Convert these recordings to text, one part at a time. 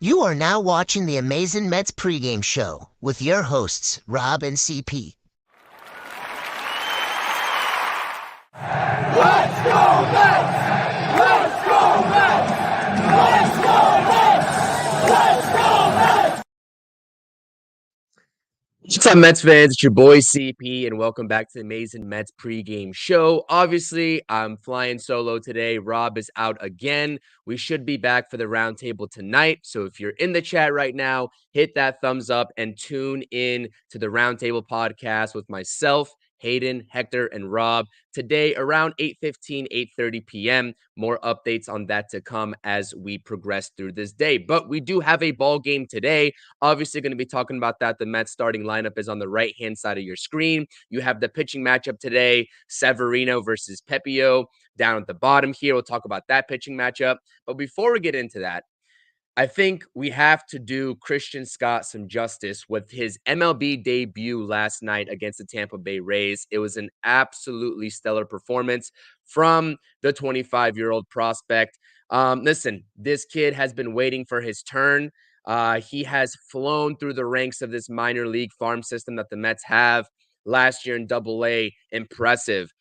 You are now watching the Amazin Mets pregame show with your hosts, Rob and CP. Let's go Mets! Let's go Mets! Let's go Mets! Let's go Mets! What's up, Mets fans? It's your boy CP, and welcome back to the Amazin Mets pregame show. Obviously, I'm flying solo today. Rob is out again. We should be back for the roundtable tonight. So if you're in the chat right now, hit that thumbs up and tune in to the roundtable podcast with myself, Hayden, Hector, and Rob today around 8:15, 8:30 p.m. More updates on that to come as we progress through this day. But we do have a ball game today. Obviously, going to be talking about that. The Mets starting lineup is on the right-hand side of your screen. You have the pitching matchup today, Severino versus Pepio. Down at the bottom here, we'll talk about that pitching matchup. But before we get into that, I think we have to do Christian Scott some justice with his MLB debut last night against the Tampa Bay Rays. It was an absolutely stellar performance from the 25-year-old prospect. Listen, this kid has been waiting for his turn. He has flown through the ranks of this minor league farm system that the Mets have. Last year in Double-A, impressive.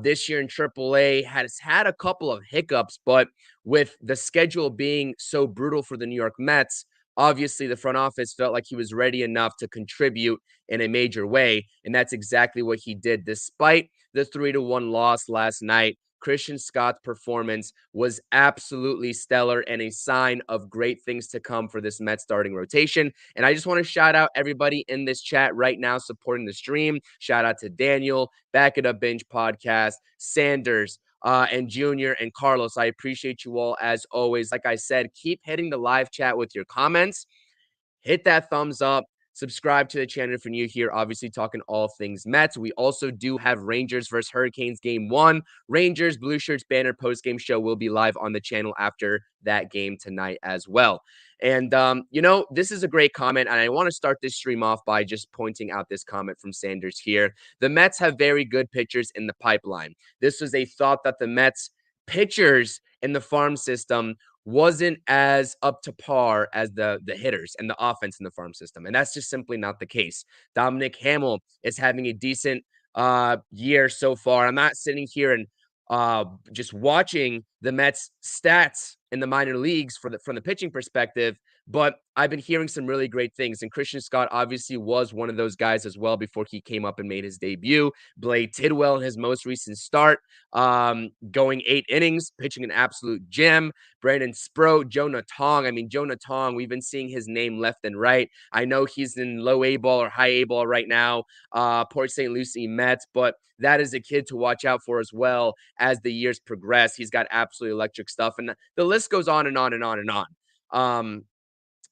This year in Triple-A has had a couple of hiccups, but with the schedule being so brutal for the New York Mets, obviously the front office felt like he was ready enough to contribute in a major way, and that's exactly what he did. Despite the 3-1 loss last night, Christian Scott's performance was absolutely stellar and a sign of great things to come for this Mets starting rotation. And I just want to shout out everybody in this chat right now supporting the stream. Shout out to Daniel, Back It Up Binge Podcast, Sanders, and Junior and Carlos. I appreciate you all as always. Like I said, keep hitting the live chat with your comments. Hit that thumbs up. Subscribe to the channel if you're new here. Obviously, talking all things Mets. We also do have Rangers versus Hurricanes game 1. Rangers Blue Shirts banner post-game show will be live on the channel after that game tonight as well. And, this is a great comment, and I want to start this stream off by just pointing out this comment from Sanders here. The Mets have very good pitchers in the pipeline. This was a thought that the Mets pitchers in the farm system wasn't as up to par as the hitters and the offense in the farm system. And that's just simply not the case. Dominic Hamill is having a decent year so far. I'm not sitting here and just watching the Mets stats in the minor leagues from the pitching perspective, but I've been hearing some really great things. And Christian Scott obviously was one of those guys as well before he came up and made his debut. Blade Tidwell in his most recent start, going 8 innings, pitching an absolute gem. Brandon Sproat, Jonah Tong. I mean, Jonah Tong, we've been seeing his name left and right. I know he's in low A ball or high A ball right now, Port St. Lucie Mets, but that is a kid to watch out for as well as the years progress. He's got absolutely electric stuff, and the list goes on and on and on and on.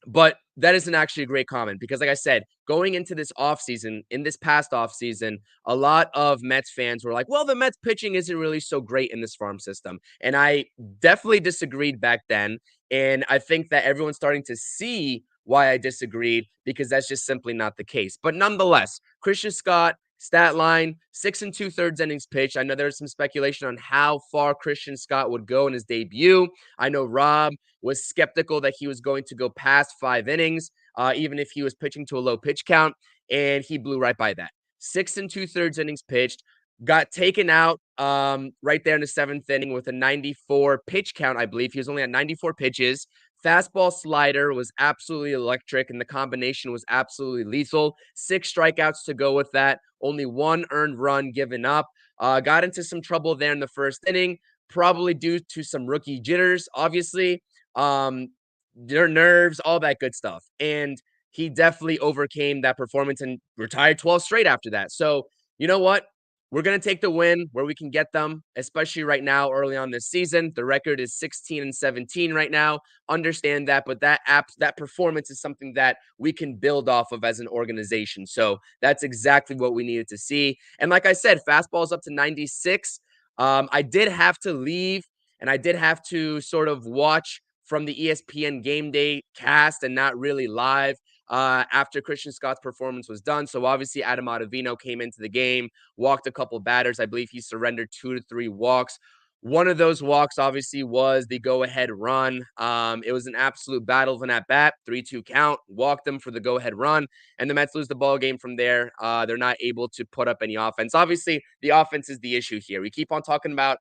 But that isn't actually a great comment because, like I said, going into this offseason, in this past offseason, a lot of Mets fans were like, well, the Mets pitching isn't really so great in this farm system. And I definitely disagreed back then. And I think that everyone's starting to see why I disagreed because that's just simply not the case. But nonetheless, Christian Scott, stat line, 6 2/3 innings pitched. I know there's some speculation on how far Christian Scott would go in his debut. I know Rob was skeptical that he was going to go past 5 innings, even if he was pitching to a low pitch count, and he blew right by that. 6 2/3 innings pitched, got taken out right there in the 7th inning with a 94 pitch count, I believe. He was only at 94 pitches. Fastball slider was absolutely electric, and the combination was absolutely lethal. 6 strikeouts to go with that. Only 1 earned run given up. Got into some trouble there in the 1st inning, probably due to some rookie jitters, obviously. Their nerves, all that good stuff. And he definitely overcame that performance and retired 12 straight after that. So, you know what? We're going to take the win where we can get them, especially right now, early on this season. The record is 16-17 right now. Understand that, but that performance is something that we can build off of as an organization. So that's exactly what we needed to see. And like I said, fastball is up to 96. I did have to leave, and I did have to sort of watch from the ESPN Game Day cast and not really live after Christian Scott's performance was done. So obviously Adam Ottavino came into the game, walked a couple batters. I believe he surrendered 2 to 3 walks. One of those walks obviously was the go-ahead run. It was an absolute battle of an at-bat, 3-2 count, walked them for the go-ahead run, and the Mets lose the ball game from there. They're not able to put up any offense. Obviously, the offense is the issue here. We keep on talking about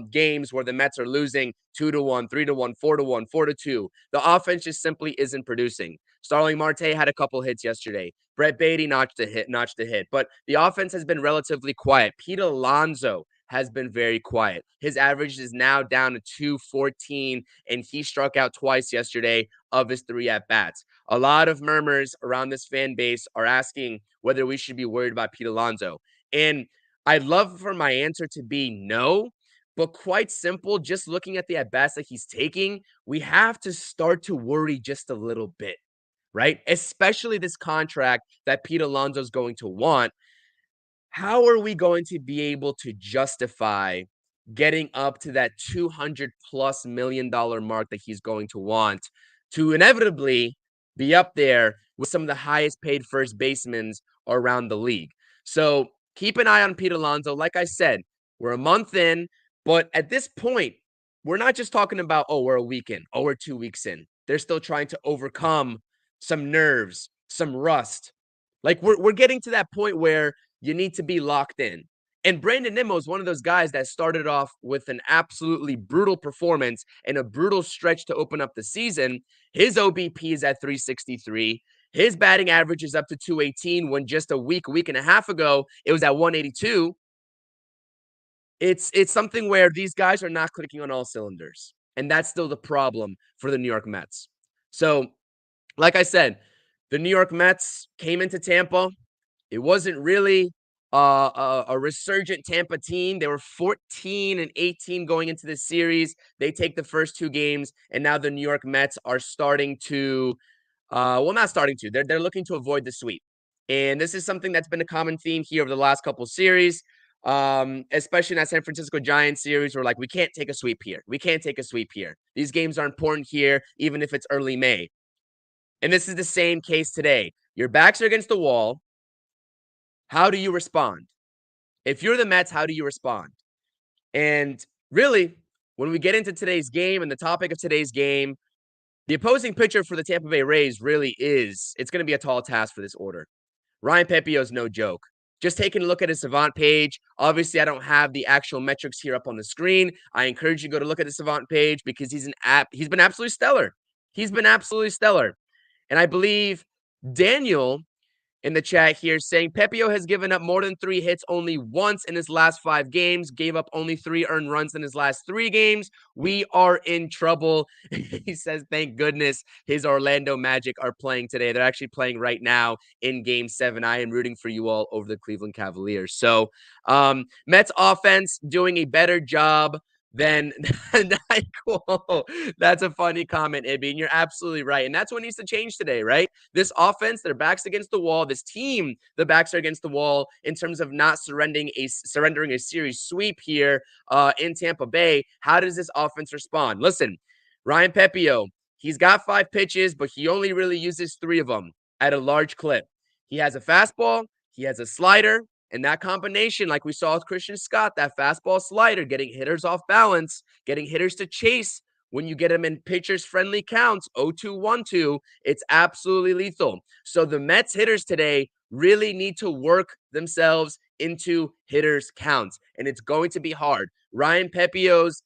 games where the Mets are losing 2-1, 3-1, 4-1, 4-2. The offense just simply isn't producing. Starling Marte had a couple hits yesterday. Brett Beatty notched a hit, but the offense has been relatively quiet. Pete Alonso has been very quiet. His average is now down to 214, and he struck out twice yesterday of his 3 at-bats. A lot of murmurs around this fan base are asking whether we should be worried about Pete Alonso. And I'd love for my answer to be no, but quite simple, just looking at the at-bats that he's taking, we have to start to worry just a little bit, right? Especially this contract that Pete Alonso is going to want. How are we going to be able to justify getting up to that $200+ million mark that he's going to want to inevitably be up there with some of the highest paid first basemen around the league? So keep an eye on Pete Alonso. Like I said, we're a month in, but at this point, we're not just talking about, oh, we're a week in, oh, we're 2 weeks in. They're still trying to overcome some nerves, some rust. Like we're getting to that point where you need to be locked in. And Brandon Nimmo is one of those guys that started off with an absolutely brutal performance and a brutal stretch to open up the season. His OBP is at 363. His batting average is up to 218 when just a week and a half ago, it was at 182. It's something where these guys are not clicking on all cylinders. And that's still the problem for the New York Mets. So, like I said, the New York Mets came into Tampa. It wasn't really a resurgent Tampa team. They were 14-18 going into this series. They take the first 2 games, and now the New York Mets are starting to, not starting to. They're looking to avoid the sweep, and this is something that's been a common theme here over the last couple series, especially in that San Francisco Giants series. We're like, we can't take a sweep here. We can't take a sweep here. These games are important here, even if it's early May. And this is the same case today. Your backs are against the wall. How do you respond? If you're the Mets, how do you respond? And really, when we get into today's game and the topic of today's game, the opposing pitcher for the Tampa Bay Rays really it's going to be a tall task for this order. Ryan Pepiot is no joke. Just taking a look at his Savant page. Obviously, I don't have the actual metrics here up on the screen. I encourage you to go to look at the Savant page because he's been absolutely stellar. He's been absolutely stellar. And I believe Daniel in the chat here saying Pepiot has given up more than 3 hits only once in his last 5 games, gave up only 3 earned runs in his last 3 games. We are in trouble. He says, thank goodness his Orlando Magic are playing today. They're actually playing right now in Game 7. I am rooting for you all over the Cleveland Cavaliers. So Mets offense doing a better job than Nyquil. That's a funny comment, Ibby, and you're absolutely right. And that's what needs to change today, right? This offense, their backs against the wall. This team, the backs are against the wall in terms of not surrendering a series sweep here in Tampa Bay. How does this offense respond? Listen, Ryan Pepiot, he's got 5 pitches, but he only really uses 3 of them at a large clip. He has a fastball, he has a slider, and that combination, like we saw with Christian Scott, that fastball slider, getting hitters off balance, getting hitters to chase when you get them in pitchers friendly counts, 0-2, 1-2, it's absolutely lethal. So the Mets hitters today really need to work themselves into hitters counts, and it's going to be hard. Ryan Pepiot's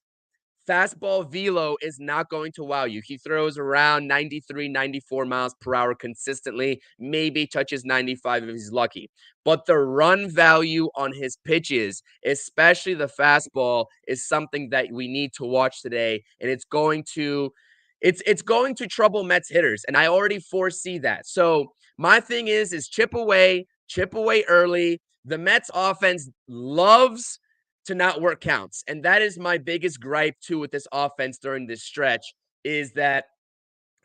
fastball velo is not going to wow you. He throws around 93, 94 miles per hour consistently, maybe touches 95 if he's lucky. But the run value on his pitches, especially the fastball, is something that we need to watch today. And it's going to trouble Mets hitters. And I already foresee that. So my thing is chip away early. The Mets offense loves to not work counts. And that is my biggest gripe too with this offense during this stretch is that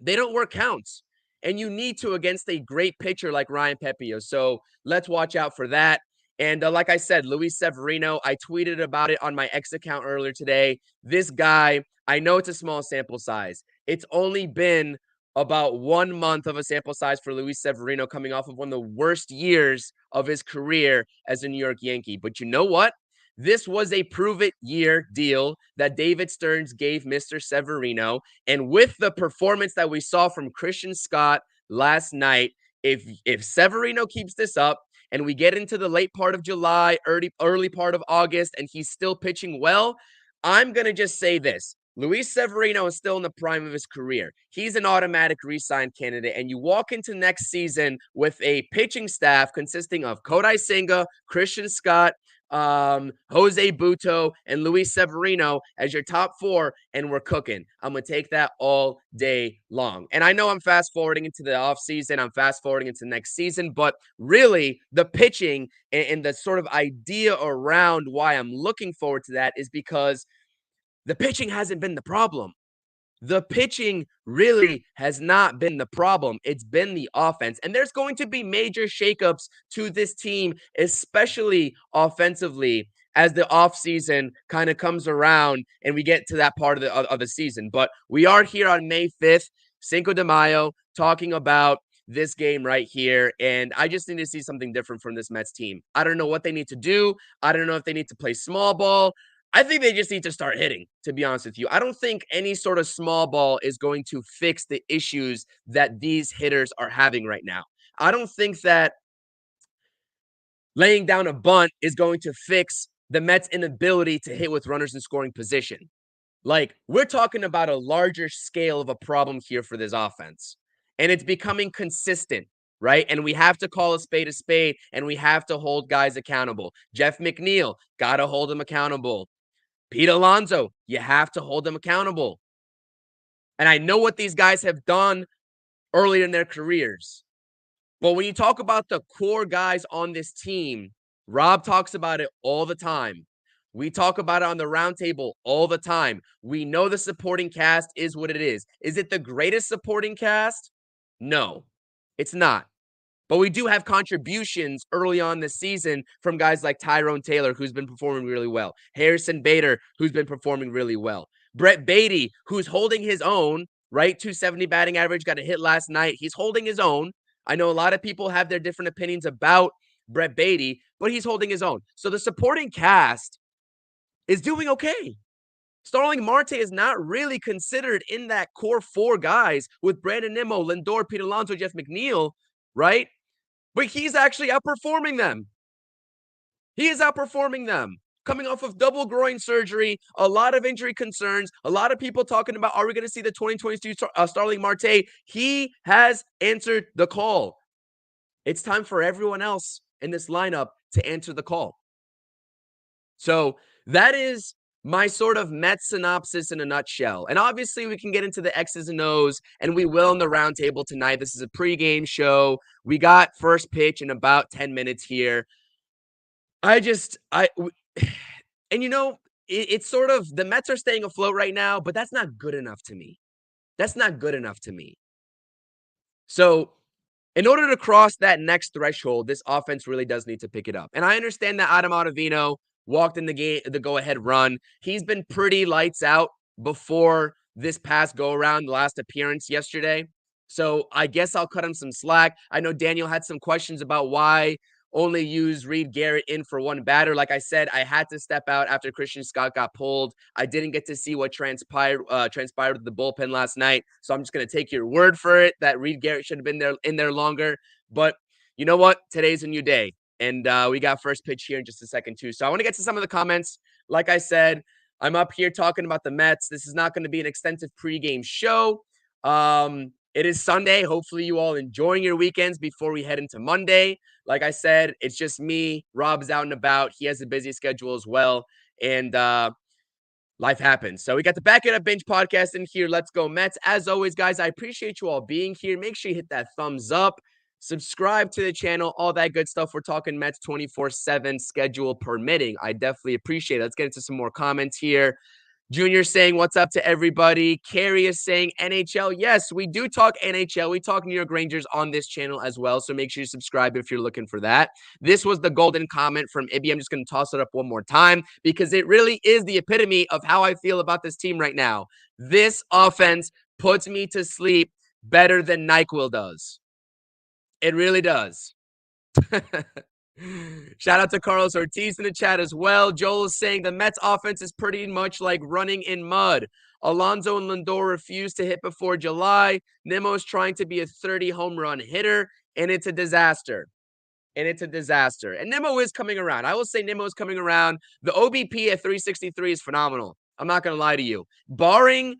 they don't work counts. And you need to against a great pitcher like Ryan Pepiot. So let's watch out for that. And like I said, Luis Severino, I tweeted about it on my X account earlier today. This guy, I know it's a small sample size. It's only been about 1 month of a sample size for Luis Severino coming off of one of the worst years of his career as a New York Yankee. But you know what? This was a prove-it-year deal that David Stearns gave Mr. Severino. And with the performance that we saw from Christian Scott last night, if Severino keeps this up and we get into the late part of July, early part of August, and he's still pitching well, I'm going to just say this. Luis Severino is still in the prime of his career. He's an automatic re-sign candidate, and you walk into next season with a pitching staff consisting of Kodai Senga, Christian Scott, Jose Buto, and Luis Severino as your top four, and we're cooking. I'm going to take that all day long. And I know I'm fast forwarding into the offseason. I'm fast forwarding into next season, but really the pitching and the sort of idea around why I'm looking forward to that is because the pitching hasn't been the problem. The pitching really has not been the problem. It's been the offense. And there's going to be major shakeups to this team, especially offensively, as the offseason kind of comes around and we get to that part of the season. But we are here on May 5th, Cinco de Mayo, talking about this game right here. And I just need to see something different from this Mets team. I don't know what they need to do. I don't know if they need to play small ball. I think they just need to start hitting, to be honest with you. I don't think any sort of small ball is going to fix the issues that these hitters are having right now. I don't think that laying down a bunt is going to fix the Mets' inability to hit with runners in scoring position. Like, we're talking about a larger scale of a problem here for this offense. And it's becoming consistent, right? And we have to call a spade, and we have to hold guys accountable. Jeff McNeil, got to hold him accountable. Pete Alonso, you have to hold them accountable. And I know what these guys have done earlier in their careers. But when you talk about the core guys on this team, Rob talks about it all the time. We talk about it on the roundtable all the time. We know the supporting cast is what it is. Is it the greatest supporting cast? No, it's not. But we do have contributions early on this season from guys like Tyrone Taylor, who's been performing really well. Harrison Bader, who's been performing really well. Brett Beatty, who's holding his own, right? 270 batting average, got a hit last night. He's holding his own. I know a lot of people have their different opinions about Brett Beatty, but he's holding his own. So the supporting cast is doing okay. Starling Marte is not really considered in that core four guys with Brandon Nimmo, Lindor, Pete Alonso, Jeff McNeil, right? But he's actually outperforming them. He is outperforming them. Coming off of double groin surgery, a lot of injury concerns, a lot of people talking about, are we going to see the 2022 Starling Marte? He has answered the call. It's time for everyone else in this lineup to answer the call. So that is my sort of Mets synopsis in a nutshell. And obviously we can get into the X's and O's, and we will in the roundtable tonight. This is a pregame show. We got first pitch in about 10 minutes here. And you know, it's sort of, the Mets are staying afloat right now, but that's not good enough to me. That's not good enough to me. So in order to cross that next threshold, this offense really does need to pick it up. And I understand that Adam Ottavino walked in the game, the go-ahead run. He's been pretty lights out before this past go-around, the last appearance yesterday. So I guess I'll cut him some slack. I know Daniel had some questions about why only use Reed Garrett in for one batter. Like I said, I had to step out after Christian Scott got pulled. I didn't get to see what transpired with the bullpen last night. So I'm just going to take your word for it that Reed Garrett should have been in there longer. But you know what? Today's a new day. And we got first pitch here in just a second, too. So I want to get to some of the comments. Like I said, I'm up here talking about the Mets. This is not going to be an extensive pregame show. It is Sunday. Hopefully you all enjoying your weekends before we head into Monday. Like I said, it's just me. Rob's out and about. He has a busy schedule as well. And life happens. So we got the Back It Up Binge podcast in here. Let's go Mets. As always, guys, I appreciate you all being here. Make sure you hit that thumbs up. Subscribe to the channel, all that good stuff. We're talking Mets 24/7, schedule permitting. I definitely appreciate it. Let's get into some more comments here. Junior saying, what's up to everybody? Carrie is saying NHL. Yes, we do talk NHL. We talk New York Rangers on this channel as well. So make sure you subscribe if you're looking for that. This was the golden comment from Ibby. I'm just going to toss it up one more time because it really is the epitome of how I feel about this team right now. This offense puts me to sleep better than NyQuil does. It really does. Shout out to Carlos Ortiz in the chat as well. Joel is saying the Mets offense is pretty much like running in mud. Alonso and Lindor refuse to hit before July. Nimmo is trying to be a 30 home run hitter, and it's a disaster. And Nimmo is coming around. I will say Nimmo is coming around. The OBP at 363 is phenomenal. I'm not going to lie to you. Barring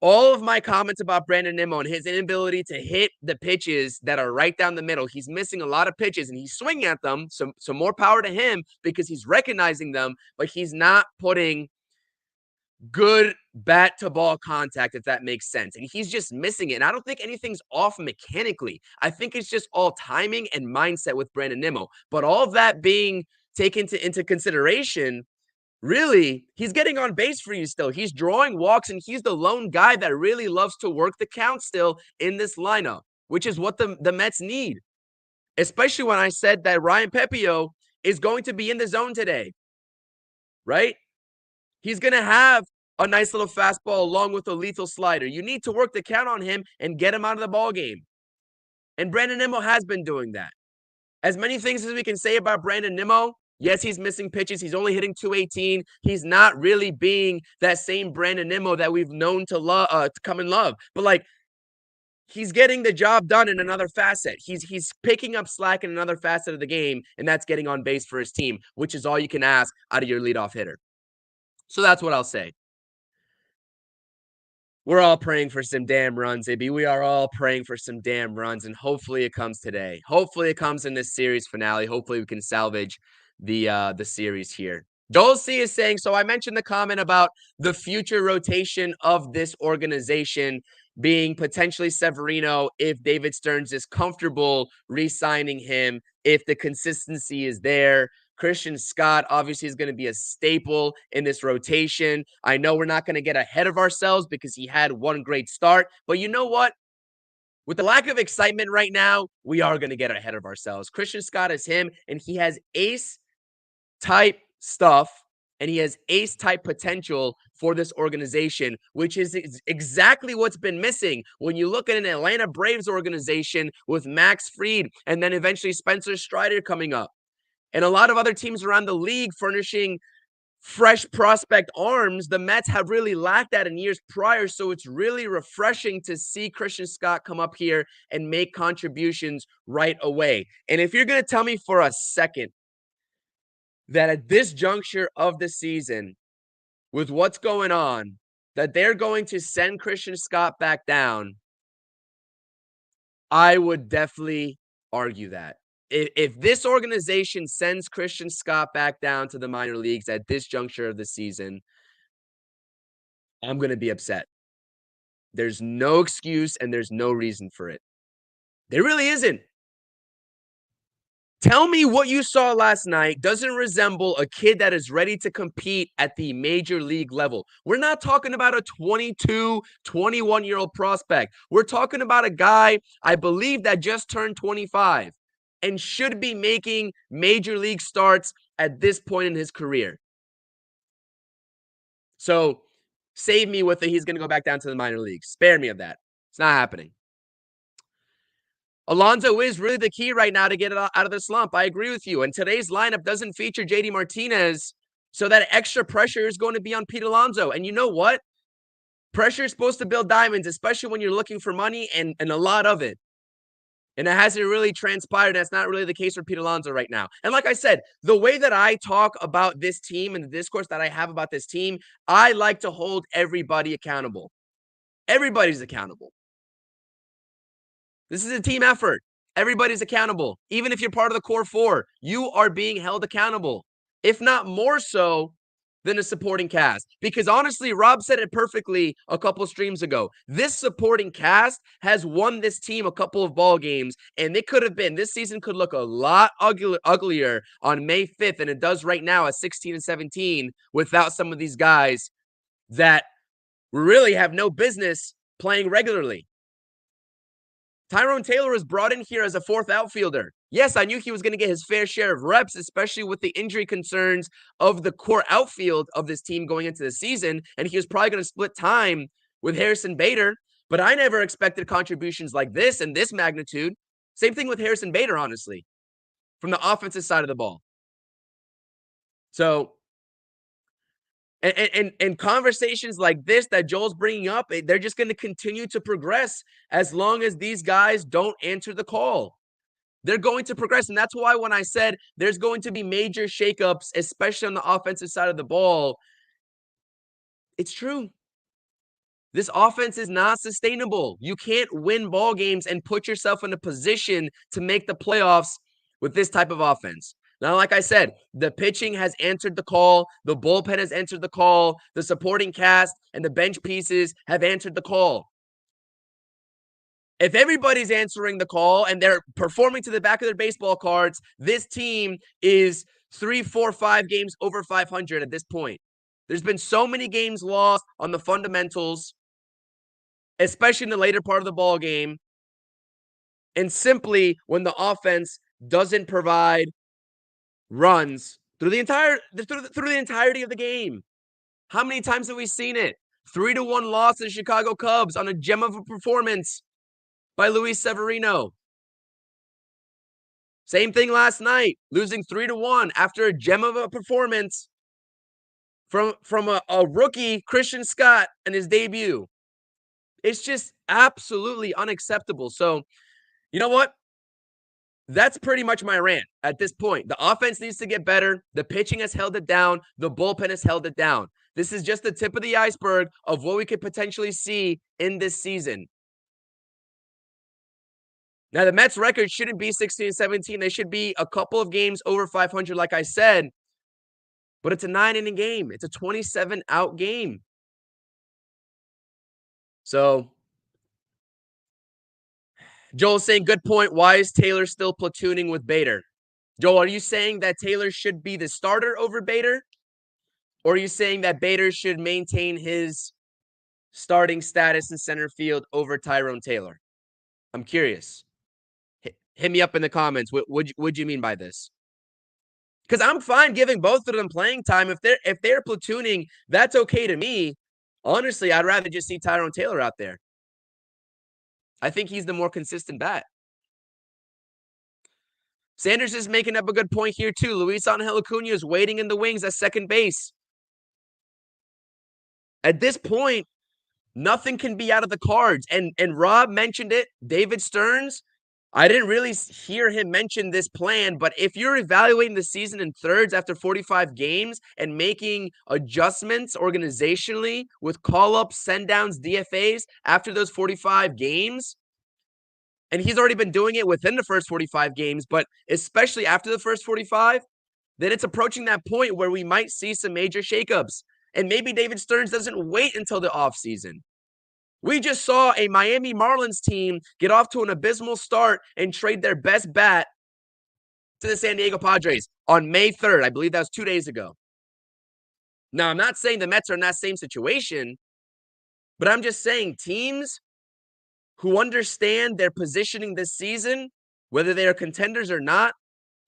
all of my comments about Brandon Nimmo and his inability to hit the pitches that are right down the middle. He's missing a lot of pitches and he's swinging at them. So more power to him because he's recognizing them, but he's not putting good bat to ball contact, if that makes sense. And he's just missing it. And I don't think anything's off mechanically. I think it's just all timing and mindset with Brandon Nimmo. But all of that being taken into consideration, really, he's getting on base for you still. He's drawing walks, and he's the lone guy that really loves to work the count still in this lineup, which is what the Mets need. Especially when I said that Ryan Pepio is going to be in the zone today, right? He's going to have a nice little fastball along with a lethal slider. You need to work the count on him and get him out of the ball game. And Brandon Nimmo has been doing that. As many things as we can say about Brandon Nimmo, yes, he's missing pitches. He's only hitting 218. He's not really being that same Brandon Nimmo that we've known to come and love. But like, he's getting the job done in another facet. He's picking up slack in another facet of the game, and that's getting on base for his team, which is all you can ask out of your leadoff hitter. So that's what I'll say. We're all praying for some damn runs, AB. We are all praying for some damn runs, and hopefully it comes today. Hopefully it comes in this series finale. Hopefully we can salvage the series here. Joel C is saying, so I mentioned the comment about the future rotation of this organization being potentially Severino if David Stearns is comfortable re-signing him, if the consistency is there. Christian Scott obviously is going to be a staple in this rotation. I know we're not going to get ahead of ourselves because he had one great start, but you know what? With the lack of excitement right now, we are going to get ahead of ourselves. Christian Scott is him, and he has ace-type stuff, and he has ace-type potential for this organization, which is exactly what's been missing when you look at an Atlanta Braves organization with Max Fried and then eventually Spencer Strider coming up. And a lot of other teams around the league furnishing fresh prospect arms. The Mets have really lacked that in years prior, so it's really refreshing to see Christian Scott come up here and make contributions right away. And if you're going to tell me for a second that at this juncture of the season, with what's going on, that they're going to send Christian Scott back down, I would definitely argue that. If this organization sends Christian Scott back down to the minor leagues at this juncture of the season, I'm going to be upset. There's no excuse and there's no reason for it. There really isn't. Tell me what you saw last night doesn't resemble a kid that is ready to compete at the major league level. We're not talking about a 22, 21-year-old prospect. We're talking about a guy, I believe, that just turned 25. And should be making major league starts at this point in his career. So save me with it. He's going to go back down to the minor leagues. Spare me of that. It's not happening. Alonso is really the key right now to get it out of the slump. I agree with you. And today's lineup doesn't feature JD Martinez, so that extra pressure is going to be on Pete Alonso. And you know what? Pressure is supposed to build diamonds, especially when you're looking for money and a lot of it. And it hasn't really transpired. That's not really the case for Pete Alonso right now. And like I said, the way that I talk about this team and the discourse that I have about this team, I like to hold everybody accountable. Everybody's accountable. This is a team effort. Everybody's accountable. Even if you're part of the core four, you are being held accountable. If not more so than a supporting cast. Because honestly, Rob said it perfectly a couple streams ago. This supporting cast has won this team a couple of ball games, and it could have been, this season could look a lot uglier on May 5th than it does right now at 16 and 17 without some of these guys that really have no business playing regularly. Tyrone Taylor was brought in here as a fourth outfielder. Yes, I knew he was going to get his fair share of reps, especially with the injury concerns of the core outfield of this team going into the season, and he was probably going to split time with Harrison Bader, but I never expected contributions like this and this magnitude. Same thing with Harrison Bader, honestly. from the offensive side of the ball. So, and conversations like this that Joel's bringing up, they're just going to continue to progress as long as these guys don't answer the call. They're going to progress. And that's why when I said there's going to be major shakeups, especially on the offensive side of the ball, it's true. This offense is not sustainable. You can't win ball games and put yourself in a position to make the playoffs with this type of offense. Now, like I said, the pitching has answered the call. The bullpen has answered the call. The supporting cast and the bench pieces have answered the call. If everybody's answering the call and they're performing to the back of their baseball cards, this team is 3, 4, 5 games over 500 at this point. There's been so many games lost on the fundamentals, especially in the later part of the ball game, and simply when the offense doesn't provide runs through the entirety of the game. How many times have we seen it? 3-1 loss to the Chicago Cubs on a gem of a performance by Luis Severino. Same thing last night, losing 3-1 after a gem of a performance from a rookie, Christian Scott, in his debut. It's just absolutely unacceptable. So, you know what? That's pretty much my rant at this point. The offense needs to get better. The pitching has held it down. The bullpen has held it down. This is just the tip of the iceberg of what we could potentially see in this season. Now, the Mets record shouldn't be 16-17. They should be a couple of games over 500, like I said. But it's a 9-inning game. It's a 27-out game. So, Joel's saying, good point. Why is Taylor still platooning with Bader? Joel, are you saying that Taylor should be the starter over Bader? Or are you saying that Bader should maintain his starting status in center field over Tyrone Taylor? I'm curious. Hit me up in the comments. What would you mean by this? Because I'm fine giving both of them playing time. If they're platooning, that's okay to me. Honestly, I'd rather just see Tyrone Taylor out there. I think he's the more consistent bat. Sanders is making up a good point here too. Luis Angel Acuna is waiting in the wings at second base. At this point, nothing can be out of the cards. And Rob mentioned it. David Stearns, I didn't really hear him mention this plan, but if you're evaluating the season in thirds after 45 games and making adjustments organizationally with call-ups, send-downs, DFAs after those 45 games, and he's already been doing it within the first 45 games, but especially after the first 45, then it's approaching that point where we might see some major shakeups. And maybe David Stearns doesn't wait until the offseason. We just saw a Miami Marlins team get off to an abysmal start and trade their best bat to the San Diego Padres on May 3rd. I believe that was 2 days ago. Now, I'm not saying the Mets are in that same situation, but I'm just saying teams who understand their positioning this season, whether they are contenders or not,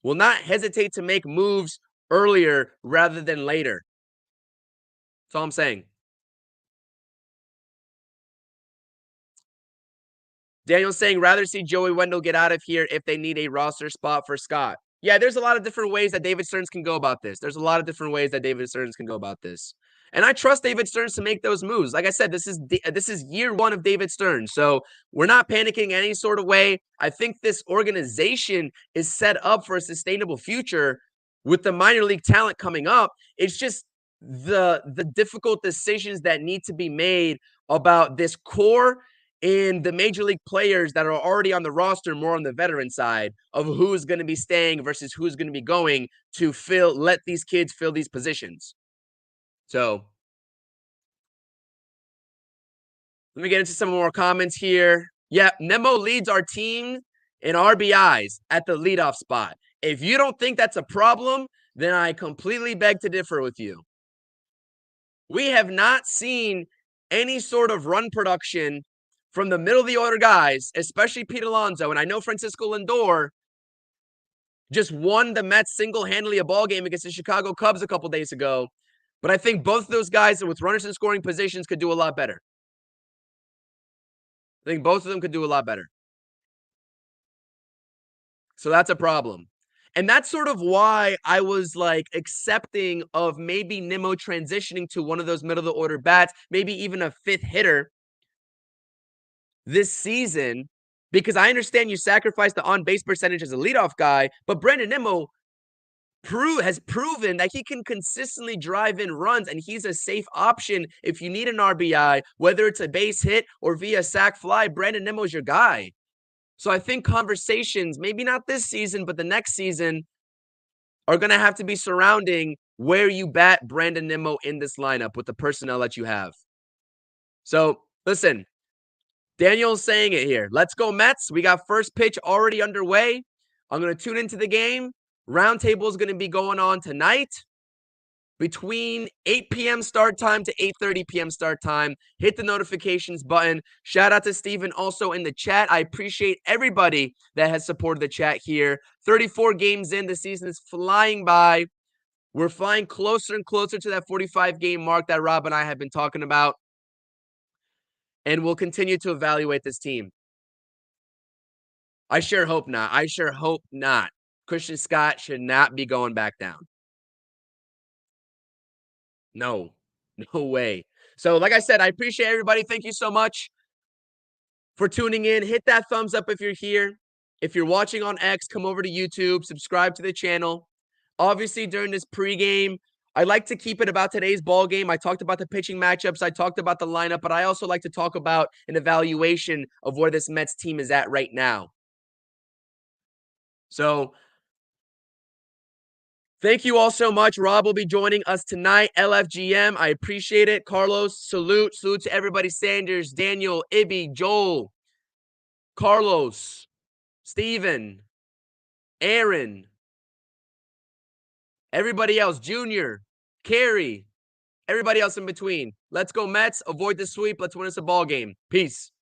will not hesitate to make moves earlier rather than later. That's all I'm saying. Daniel's saying, rather see Joey Wendell get out of here if they need a roster spot for Scott. Yeah, there's a lot of different ways that David Stearns can go about this. And I trust David Stearns to make those moves. Like I said, this is year one of David Stearns. So we're not panicking any sort of way. I think this organization is set up for a sustainable future with the minor league talent coming up. It's just the difficult decisions that need to be made about this core and the major league players that are already on the roster, more on the veteran side of who's going to be staying versus who's going to be going to let these kids fill these positions. So let me get into some more comments here. Yeah, Nemo leads our team in RBIs at the leadoff spot. If you don't think that's a problem, then I completely beg to differ with you. We have not seen any sort of run production from the middle of the order guys, especially Pete Alonso, and I know Francisco Lindor just won the Mets single-handedly a ball game against the Chicago Cubs a couple days ago, but I think both of those guys with runners in scoring positions could do a lot better. I think both of them could do a lot better. So that's a problem. And that's sort of why I was like accepting of maybe Nimmo transitioning to one of those middle of the order bats, maybe even a fifth hitter this season, because I understand you sacrificed the on base percentage as a leadoff guy, but Brandon Nimmo has proven that he can consistently drive in runs, and he's a safe option if you need an RBI, whether it's a base hit or via sac fly. Brandon Nimmo is your guy. So I think conversations, maybe not this season, but the next season, are going to have to be surrounding where you bat Brandon Nimmo in this lineup with the personnel that you have. So listen, Daniel's saying it here. Let's go Mets. We got first pitch already underway. I'm going to tune into the game. Roundtable is going to be going on tonight between 8 p.m. start time to 8:30 p.m. start time. Hit the notifications button. Shout out to Steven also in the chat. I appreciate everybody that has supported the chat here. 34 games in. The season is flying by. We're flying closer and closer to that 45-game mark that Rob and I have been talking about. And we'll continue to evaluate this team. I sure hope not. I sure hope not. Christian Scott should not be going back down. No way. So like I said, I appreciate everybody. Thank you so much for tuning in. Hit that thumbs up if you're here. If you're watching on X, come over to YouTube, subscribe to the channel. Obviously, during this pregame, I like to keep it about today's ball game. I talked about the pitching matchups. I talked about the lineup, but I also like to talk about an evaluation of where this Mets team is at right now. So thank you all so much. Rob will be joining us tonight. LFGM, I appreciate it. Carlos, salute. Salute to everybody. Sanders, Daniel, Ibby, Joel, Carlos, Steven, Aaron, everybody else, Junior, Carrie, everybody else in between. Let's go Mets. Avoid the sweep. Let's win us a ball game. Peace.